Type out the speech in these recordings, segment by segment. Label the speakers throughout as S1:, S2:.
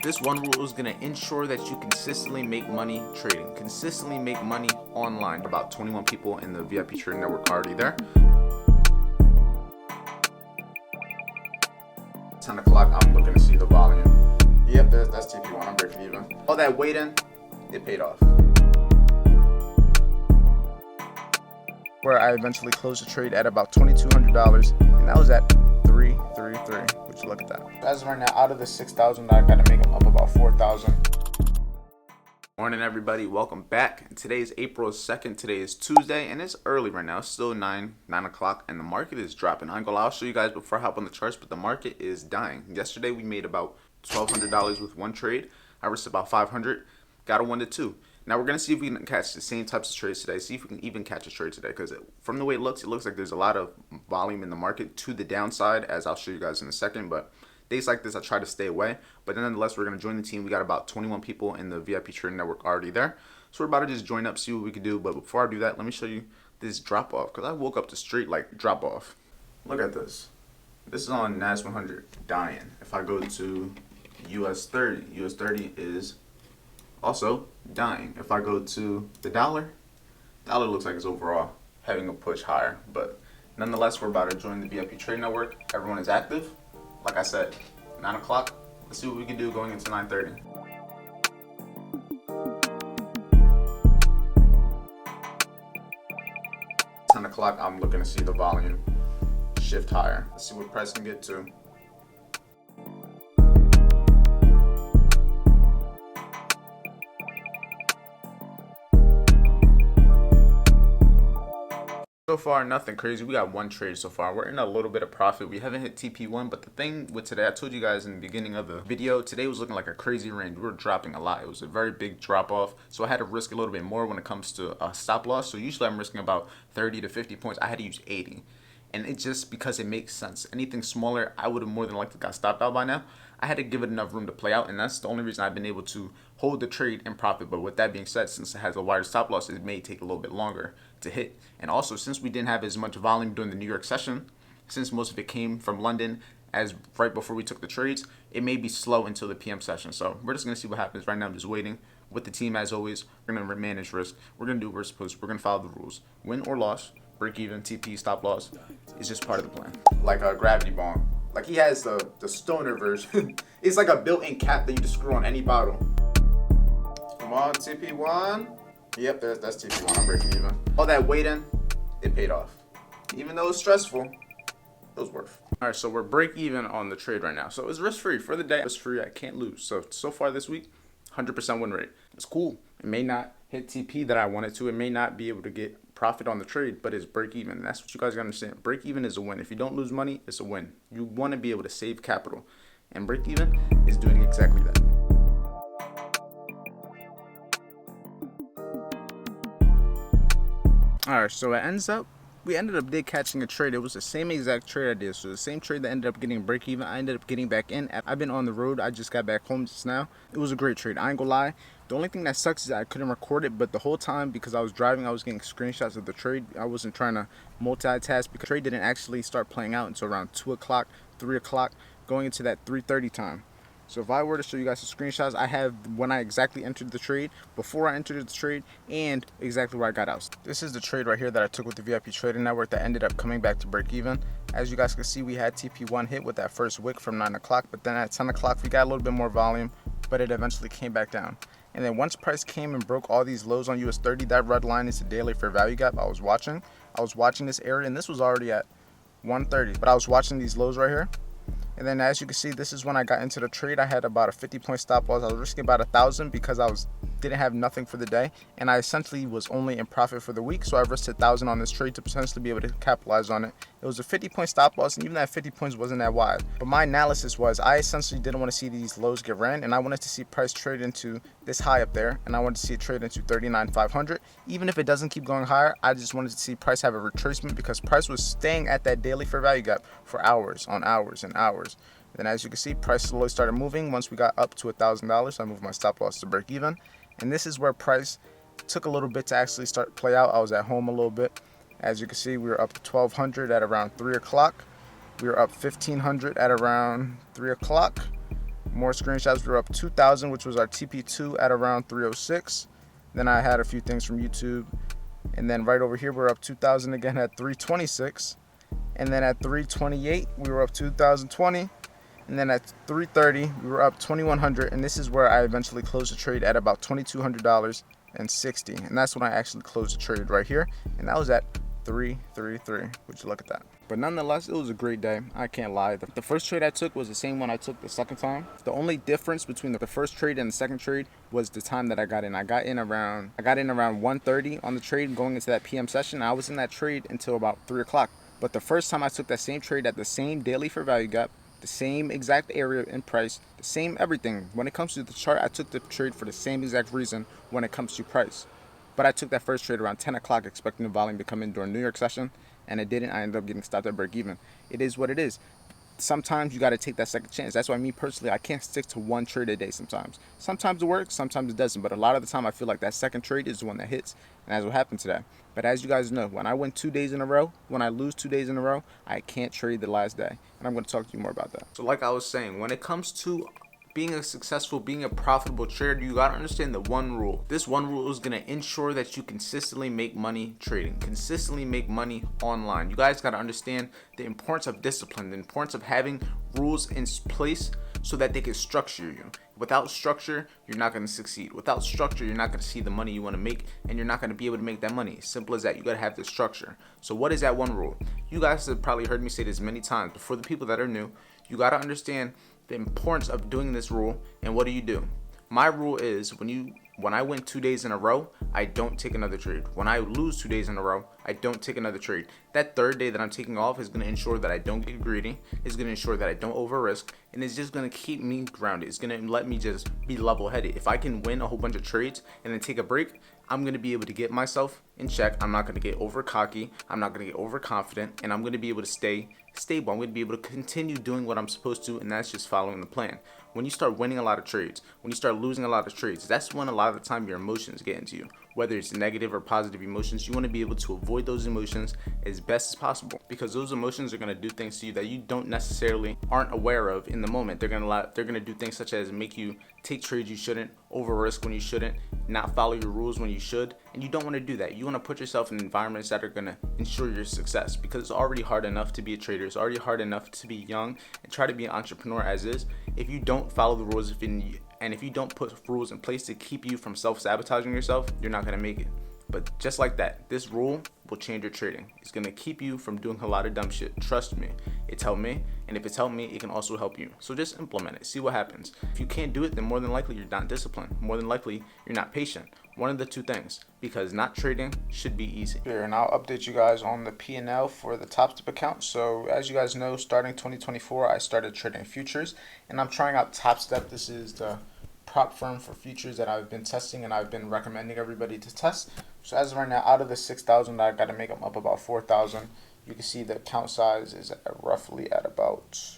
S1: This one rule is going to ensure that you consistently make money trading, consistently make money online. About 21 people in the VIP trading network already there. 10 o'clock, I'm looking to see the volume. Yep, that's TP1, I'm breaking even. All that waiting, it paid off. Where I eventually closed the trade at about $2,200, and that was at 333. Would you look at that? As of right now, out of the 6,000, I gotta make them up about 4,000. Morning, everybody. Welcome back. Today is April 2nd. Today is Tuesday, and it's early right now. It's still 9 o'clock, and the market is dropping. I'm gonna I'll show you guys before I hop on the charts, but the market is dying. Yesterday, we made about $1,200 with one trade. I risked about 500, got a 1 to 2. Now we're gonna see if we can catch the same types of trades today. See if we can even catch a trade today, because from the way it looks like there's a lot of volume in the market to the downside, as I'll show you guys in a second. But days like this, I try to stay away. But nonetheless, we're gonna join the team. We got about 21 people in the VIP trading network already there, so we're about to just join up, see what we can do. But before I do that, let me show you this drop off, because I woke up to straight like drop off. Look at this. This is on NAS 100 dying. If I go to US 30, US 30 is also dying. If I go to the dollar looks like it's overall having a push higher. But nonetheless, we're about to join the VIP trading network. Everyone is active. Like I said, 9 o'clock. Let's see what we can do going into 9:30. $10 o'clock, I'm looking to see the volume shift higher. Let's see what price can get to. So far, nothing crazy. We got one trade so far. We're in a little bit of profit. We haven't hit TP1, but the thing with today, I told you guys in the beginning of the video, today was looking like a crazy range. We were dropping a lot. It was a very big drop off, so I had to risk a little bit more when it comes to a stop loss. So usually I'm risking about 30 to 50 points. I had to use 80. And it's just because it makes sense. Anything smaller, I would have more than likely got stopped out by now. I had to give it enough room to play out, and that's the only reason I've been able to hold the trade in profit. But with that being said, since it has a wider stop loss, it may take a little bit longer to hit. And also, since we didn't have as much volume during the New York session, since most of it came from London as right before we took the trades, it may be slow until the PM session. So we're just going to see what happens. Right now, I'm just waiting. With the team, as always, we're going to manage risk. We're going to do what we're supposed to. We're going to follow the rules. Win or loss, break even, TP, stop loss is just part of the plan. Like a gravity bomb. Like he has the stoner version. It's like a built-in cap that you just screw on any bottle. Come on, TP1. Yep, that's TP1. I'm breaking even. All that waiting, it paid off. Even though it's stressful, it was worth. All right, so we're break even on the trade right now. So it's risk-free for the day. Risk-free, I can't lose. So far this week, 100% win rate. It's cool. It may not hit TP that I wanted to. It may not be able to get profit on the trade, but it's break even. That's what you guys gotta understand. Break even is a win. If you don't lose money, it's a win. You want to be able to save capital, and break even is doing exactly that. All right, so we ended up catching a trade. It was the same exact trade I did. So the same trade that ended up getting break even, I ended up getting back in. I've been on the road. I just got back home just now. It was a great trade. I ain't gonna lie. The only thing that sucks is that I couldn't record it, but the whole time, because I was driving, I was getting screenshots of the trade. I wasn't trying to multitask because the trade didn't actually start playing out until around 2 o'clock, 3 o'clock, going into that 3:30 time. So if I were to show you guys some screenshots, I have when I exactly entered the trade, before I entered the trade, and exactly where I got out. This is the trade right here that I took with the VIP trading network that ended up coming back to break even. As you guys can see, we had TP1 hit with that first wick from 9 o'clock, but then at 10 o'clock, we got a little bit more volume, but it eventually came back down. And then once price came and broke all these lows on US 30, that red line is the daily fair value gap I was watching. I was watching this area, and this was already at 130, but I was watching these lows right here. And then as you can see, this is when I got into the trade. I had about a 50-point stop loss. I was risking about 1,000 because I didn't have nothing for the day, and I essentially was only in profit for the week. So I risked 1,000 on this trade to potentially be able to capitalize on it. It was a 50-point stop loss, and even that 50 points wasn't that wide. But my analysis was I essentially didn't want to see these lows get ran, and I wanted to see price trade into this high up there, and I wanted to see it trade into 39,500. Even if it doesn't keep going higher, I just wanted to see price have a retracement because price was staying at that daily fair value gap for hours on hours and hours. Then as you can see, price slowly started moving. Once we got up to $1,000, I moved my stop loss to break even. And this is where price took a little bit to actually start play out. I was at home a little bit. As you can see, we were up to 1,200 at around 3 o'clock. We were up 1,500 at around 3 o'clock. More screenshots. We were up 2,000, which was our TP2 at around 306. Then I had a few things from YouTube. And then right over here, we're up 2,000 again at 326. And then at 328, we were up 2,020. And then at 330, we were up 2,100. And this is where I eventually closed the trade at about $2,200.60. And that's when I actually closed the trade right here. And that was at 333. Would you look at that? But nonetheless, it was a great day. I can't lie. The first trade I took was the same one I took the second time. The only difference between the first trade and the second trade was the time that I got in. I got in around 1:30 on the trade going into that PM session. I was in that trade until about 3 o'clock. But the first time I took that same trade at the same daily fair value gap, the same exact area in price, the same everything. When it comes to the chart, I took the trade for the same exact reason when it comes to price. But I took that first trade around 10 o'clock expecting the volume to come in during New York session, and it didn't. I ended up getting stopped at break even. It is what it is. Sometimes you got to take that second chance. That's why me personally, I can't stick to one trade a day sometimes. Sometimes it works, sometimes it doesn't. But a lot of the time, I feel like that second trade is the one that hits, and that's what happened today. But as you guys know, when I win 2 days in a row, when I lose 2 days in a row, I can't trade the last day. And I'm going to talk to you more about that. So like I was saying, when it comes to being a profitable trader, you gotta understand the one rule. This one rule is gonna ensure that you consistently make money trading, consistently make money online. You guys gotta understand the importance of discipline, the importance of having rules in place so that they can structure you. Without structure, you're not going to succeed. Without structure, you're not going to see the money you want to make, and you're not going to be able to make that money. Simple as that. You got to have the structure. So what is that one rule? You guys have probably heard me say this many times, but for the people that are new, you got to understand the importance of doing this rule. And what do? My rule is when I win 2 days in a row, I don't take another trade. When I lose 2 days in a row, I don't take another trade. That third day that I'm taking off is going to ensure that I don't get greedy. It's going to ensure that I don't over risk. And it's just going to keep me grounded. It's going to let me just be level headed. If I can win a whole bunch of trades and then take a break, I'm going to be able to get myself in check. I'm not going to get over cocky. I'm not going to get overconfident. And I'm going to be able to stay stable. I'm going to be able to continue doing what I'm supposed to. And that's just following the plan. When you start winning a lot of trades, when you start losing a lot of trades, that's when a lot of the time your emotions get into you. Whether it's negative or positive emotions, you want to be able to avoid those emotions as best as possible, because those emotions are going to do things to you that you don't necessarily aren't aware of in the moment. They're going to do things such as make you take trades you shouldn't, over risk when you shouldn't, not follow your rules when you should, and you don't want to do that. You want to put yourself in environments that are going to ensure your success, because it's already hard enough to be a trader. It's already hard enough to be young and try to be an entrepreneur as is. If you don't follow the rules, if you don't put rules in place to keep you from self-sabotaging yourself, you're not going to make it. But just like that, this rule will change your trading. It's going to keep you from doing a lot of dumb shit. Trust me. It's helped me. And if it's helped me, it can also help you. So just implement it. See what happens. If you can't do it, then more than likely you're not disciplined. More than likely you're not patient. One of the two things. Because not trading should be easy. Here, and I'll update you guys on the P&L for the Top Step account. So as you guys know, starting 2024, I started trading futures. And I'm trying out Top Step. This is the prop firm for futures that I've been testing and I've been recommending everybody to test. So as of right now, out of the 6,000, I got to make them up about 4,000. You can see the account size is roughly at about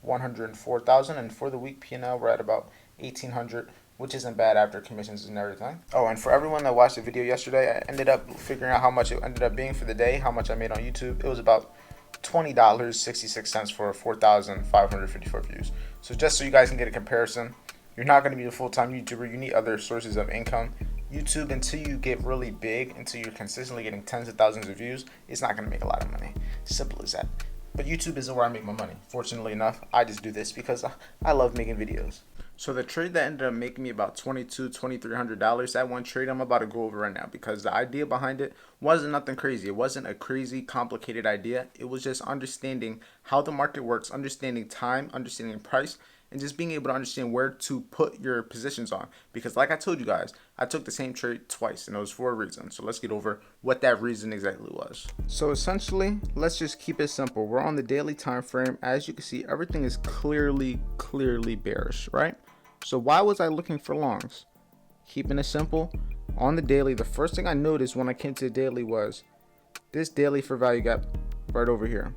S1: 104,000, and for the week P&L we're at about 1,800, which isn't bad after commissions and everything. Oh, and for everyone that watched the video yesterday, I ended up figuring out how much it ended up being for the day, how much I made on YouTube. It was about $20.66 for 4,554 views. So just so you guys can get a comparison, you're not going to be a full-time YouTuber. You need other sources of income. YouTube, until you get really big, until you're consistently getting tens of thousands of views, it's not going to make a lot of money. Simple as that. But YouTube isn't where I make my money. Fortunately enough, I just do this because I love making videos. So the trade that ended up making me about $2,300, that one trade I'm about to go over right now, because the idea behind it wasn't nothing crazy. It wasn't a crazy, complicated idea. It was just understanding how the market works, understanding time, understanding price, and just being able to understand where to put your positions on. Because like I told you guys, I took the same trade twice, and it was for a reason. So let's get over what that reason exactly was. So essentially, let's just keep it simple. We're on the daily time frame. As you can see, everything is clearly bearish, right? So why was I looking for longs? Keeping it simple, on the daily, the first thing I noticed when I came to the daily was this daily for value gap right over here.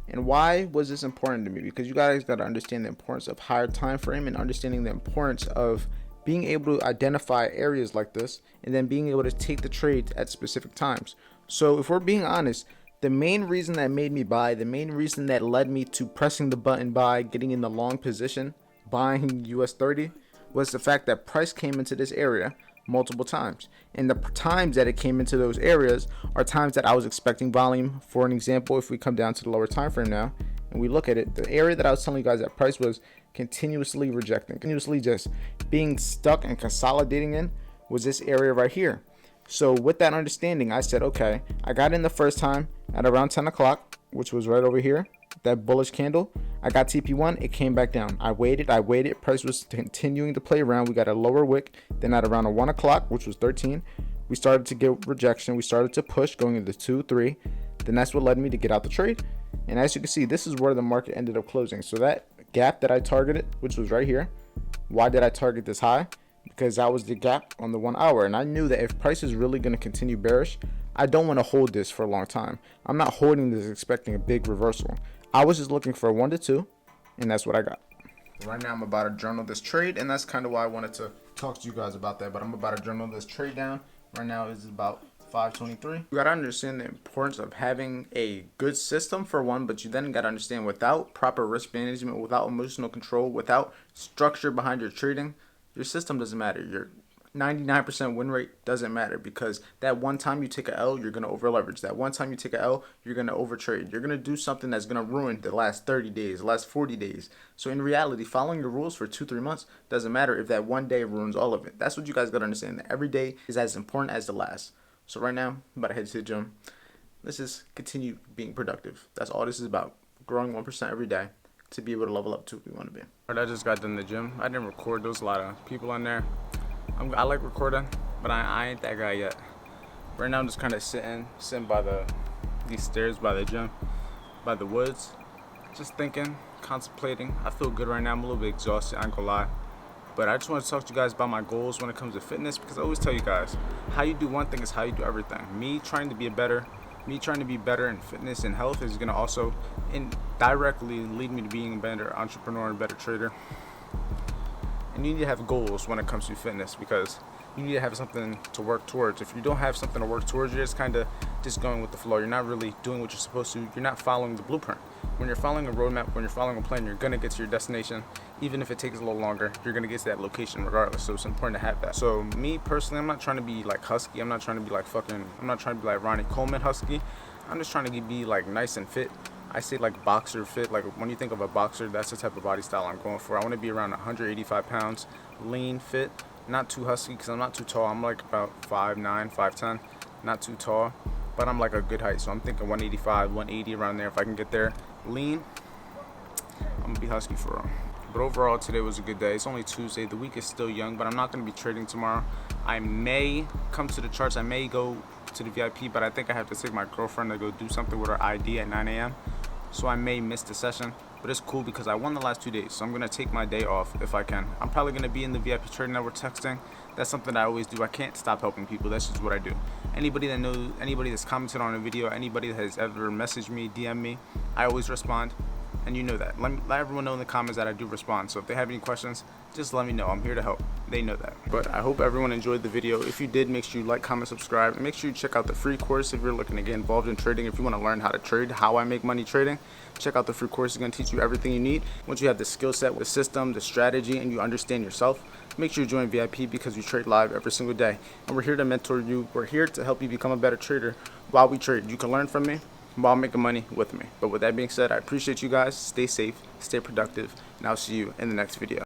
S1: And why was this important to me? Because you guys got to understand the importance of higher time frame and understanding the importance of being able to identify areas like this and then being able to take the trades at specific times. So if we're being honest, the main reason that made me buy, the main reason that led me to pressing the button buy, getting in the long position, buying US 30 was the fact that price came into this area multiple times. And the times that it came into those areas are times that I was expecting volume. For an example, if we come down to the lower time frame now and we look at it, the area that I was telling you guys that price was continuously rejecting, continuously just being stuck and consolidating in, was this area right here. So with that understanding, I said, okay, I got in the first time at around 10 o'clock, which was right over here, that bullish candle. I got TP1, it came back down. I waited, price was continuing to play around. We got a lower wick. Then at around 1 o'clock, which was 13, we started to get rejection. We started to push going into 2, 3. Then that's what led me to get out the trade. And as you can see, this is where the market ended up closing. So that gap that I targeted, which was right here, why did I target this high? Because that was the gap on the 1 hour. And I knew that if price is really going to continue bearish, I don't want to hold this for a long time. I'm not holding this expecting a big reversal. I was just looking for a 1 to 2, and that's what I got. Right now I'm about to journal this trade, and that's kind of why I wanted to talk to you guys about that. But I'm about to journal this trade down. Right now it's about 5:23. You gotta understand the importance of having a good system for one, but you then gotta understand, without proper risk management, without emotional control, without structure behind your trading, your system doesn't matter. Your 99% win rate doesn't matter, because that one time you take a L, you're going to over leverage. That one time you take a L, you're going to over trade. You're going to do something that's going to ruin the last 30 days, the last 40 days. So in reality, following your rules for 2-3 months doesn't matter if that one day ruins all of it. That's what you guys got to understand, that every day is as important as the last. So right now, I'm about to head to the gym. Let's just continue being productive. That's all this is about, growing 1% every day to be able to level up to what we want to be. All right, I just got done the gym. I didn't record. There was a lot of people on there. I like recording, but I ain't that guy yet. Right now I'm just kind of sitting by these stairs by the gym, by the woods, just thinking, contemplating. I feel good right now. I'm a little bit exhausted, I ain't gonna lie. But I just want to talk to you guys about my goals when it comes to fitness, because I always tell you guys, how you do one thing is how you do everything. Me trying to be better in fitness and health is gonna also indirectly lead me to being a better entrepreneur and a better trader. And you need to have goals when it comes to fitness, because you need to have something to work towards. If you don't have something to work towards, you're just kind of just going with the flow. You're not really doing what you're supposed to. You're not following the blueprint. When you're following a roadmap, when you're following a plan, you're going to get to your destination. Even if it takes a little longer, you're going to get to that location regardless. So it's important to have that. So me personally, I'm not trying to be like husky. I'm not trying to be like Ronnie Coleman husky. I'm just trying to be like nice and fit. I say like boxer fit. Like when you think of a boxer, that's the type of body style I'm going for. I want to be around 185 pounds, lean, fit, not too husky because I'm not too tall. I'm like about 5'9", 5'10", not too tall, but I'm like a good height. So I'm thinking 185, 180 around there. If I can get there, lean, I'm gonna be husky for real. But overall, today was a good day. It's only Tuesday. The week is still young, but I'm not going to be trading tomorrow. I may come to the charts. I may go to the VIP, but I think I have to take my girlfriend to go do something with her ID at 9 a.m. So I may miss the session, but it's cool because I won the last 2 days. So I'm going to take my day off if I can. I'm probably going to be in the VIP trading network texting. That's something I always do. I can't stop helping people. That's just what I do. Anybody that knows, anybody that's commented on a video, anybody that has ever messaged me, DM me, I always respond. And you know that. Let everyone know in the comments that I do respond. So if they have any questions, just let me know. I'm here to help. They know that. But I hope everyone enjoyed the video. If you did, make sure you like, comment, subscribe. And make sure you check out the free course if you're looking to get involved in trading. If you want to learn how to trade, how I make money trading, check out the free course. It's going to teach you everything you need. Once you have the skill set, the system, the strategy, and you understand yourself, make sure you join VIP because we trade live every single day. And we're here to mentor you. We're here to help you become a better trader while we trade. You can learn from me while making money with me. But with that being said, I appreciate you guys. Stay safe, stay productive, and I'll see you in the next video.